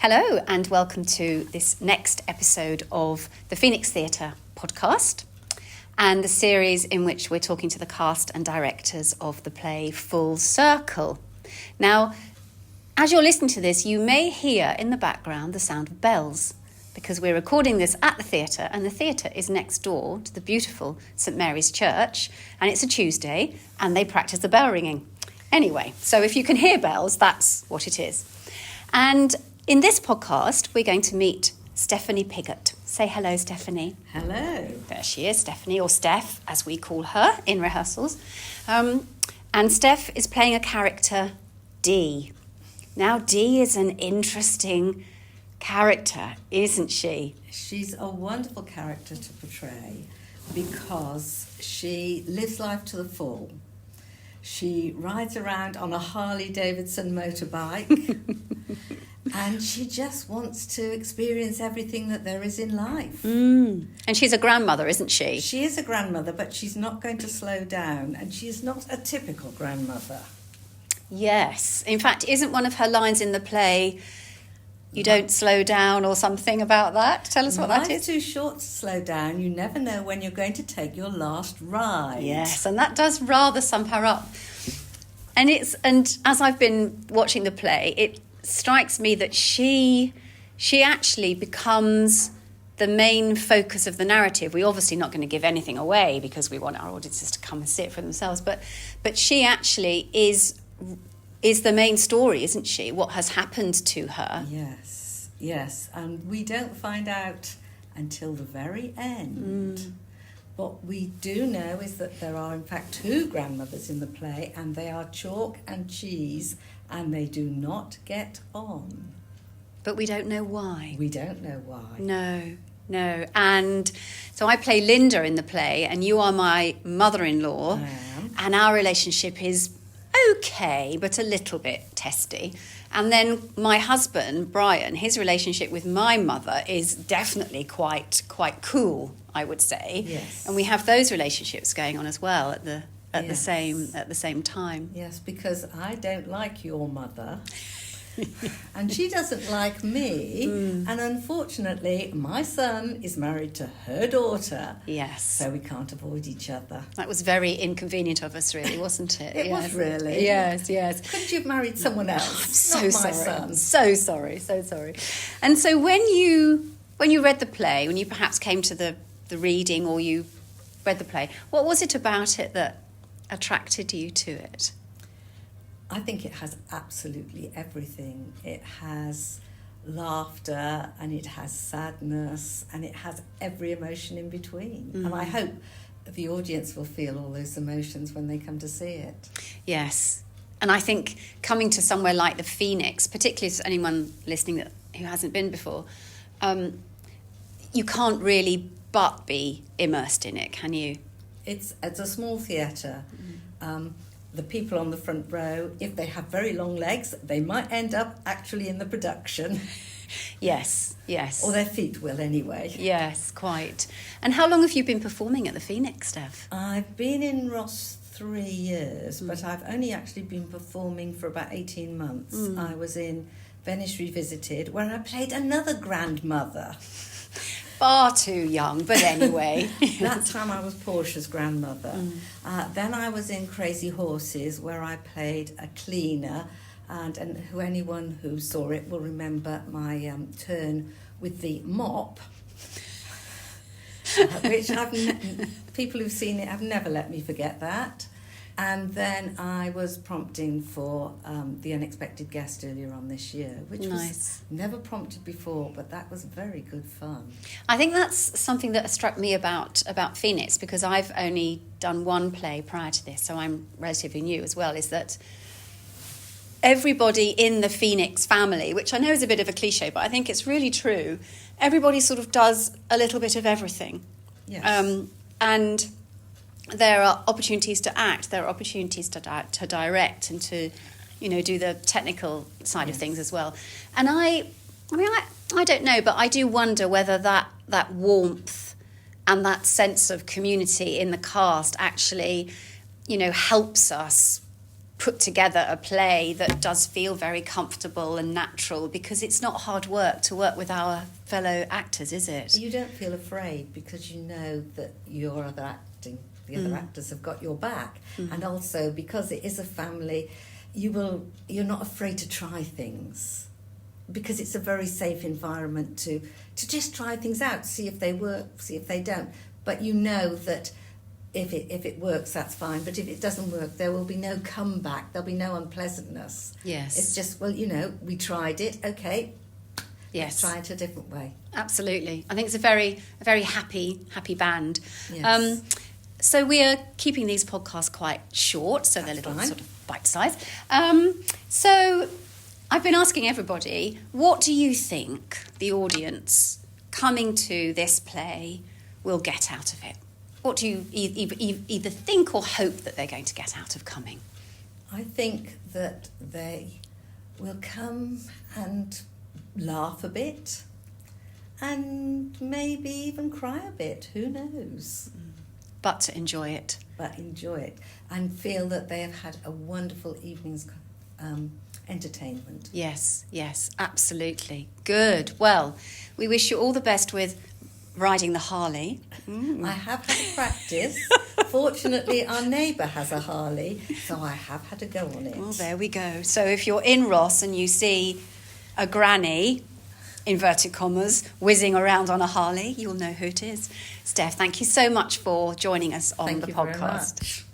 Hello and welcome to this next episode of the Phoenix Theatre podcast and the series in which we're talking to the cast and directors of the play Full Circle. Now, as you're listening to this, you may hear in the background the sound of bells because we're recording this at the theatre and the theatre is next door to the beautiful St Mary's Church and it's a Tuesday and they practice the bell ringing. Anyway, so if you can hear bells, that's what it is. And in this podcast, we're going to meet Stephanie Piggott. Say hello, Stephanie. Hello. There she is, Stephanie, or Steph, as we call her in rehearsals. And Steph is playing a character, Dee. Now, Dee is an interesting character, isn't she? She's a wonderful character to portray because she lives life to the full. She rides around on a Harley-Davidson motorbike. And she just wants to experience everything that there is in life. And she's a grandmother, isn't she? She is a grandmother, but she's not going to slow down. And she's not a typical grandmother. Yes. In fact, isn't one of her lines in the play, you don't slow down or something about that? Tell us what that is. Life's too short to slow down. You never know when you're going to take your last ride. Yes, and that does rather sum her up. And as I've been watching the play, it strikes me that she actually becomes the main focus of the narrative. We're obviously not going to give anything away because we want our audiences to come and see it for themselves, but she actually is the main story, isn't she? What has happened to her. Yes, and we don't find out until the very end. What we do know is that there are in fact two grandmothers in the play and they are chalk and cheese and they do not get on. But we don't know why. We don't know why. No. And so I play Linda in the play and you are my mother-in-law. I am. And our relationship is okay, but a little bit testy. And then my husband, Brian, his relationship with my mother is definitely quite cool, I would say. Yes. And we have those relationships going on as well at the same time. Yes, because I don't like your mother. And she doesn't like me. And unfortunately, my son is married to her daughter. Yes. So we can't avoid each other. That was very inconvenient of us, really, wasn't it? It was really. Yes. Couldn't you have married someone else? I'm Not so my sorry. son. So sorry. And so when you read the play, when you perhaps came to the reading or you read the play, what was it about it that attracted you to it? I think it has absolutely everything. It has laughter and it has sadness and it has every emotion in between. And I hope the audience will feel all those emotions when they come to see it. Yes. And I think coming to somewhere like the Phoenix, particularly to anyone listening who hasn't been before, you can't really but be immersed in it, can you? It's a small theatre. The people on the front row, if they have very long legs, they might end up actually in the production. Yes. Or their feet will anyway. Yes, quite. And how long have you been performing at the Phoenix, Steph? I've been in Ross 3 years, but I've only actually been performing for about 18 months. I was in Venice Revisited, where I played another grandmother. Far too young, but anyway. That time I was Portia's grandmother. Then I was in Crazy Horses, where I played a cleaner, and anyone who saw it will remember my turn with the mop, which people who've seen it have never let me forget that. And then I was prompting for The Unexpected Guest earlier on this year, which was never prompted before, but that was very good fun. I think that's something that struck me about Phoenix, because I've only done one play prior to this, so I'm relatively new as well, is that everybody in the Phoenix family, which I know is a bit of a cliche, but I think it's really true, everybody sort of does a little bit of everything. Yes. And there are opportunities to act, there are opportunities to direct and to, do the technical side of things as well. And I don't know, but I do wonder whether that warmth and that sense of community in the cast actually, helps us put together a play that does feel very comfortable and natural, because it's not hard work to work with our fellow actors, is it? You don't feel afraid because you know that the other actors have got your back. And also because it is a family, you're not afraid to try things, because it's a very safe environment to just try things out, see if they work, see if they don't. But you know that if it works, that's fine. But if it doesn't work, there will be no comeback. There'll be no unpleasantness. Yes. It's just, well, we tried it. Okay. Yes. Let's try it a different way. Absolutely. I think it's a very happy band. Yes. So we are keeping these podcasts quite short, so they're little sort of bite-sized. So I've been asking everybody, what do you think the audience coming to this play will get out of it? What do you either think or hope that they're going to get out of coming? I think that they will come and laugh a bit and maybe even cry a bit. Who knows? But to enjoy it. But enjoy it and feel that they have had a wonderful evening's entertainment. Yes, absolutely. Good. Well, we wish you all the best with riding the Harley. I have had practice. Fortunately, our neighbour has a Harley, so I have had to go on it. Well, there we go. So if you're in Ross and you see a granny, inverted commas, whizzing around on a Harley, you'll know who it is. Steph, thank you so much for joining us on the podcast. Thank you very much.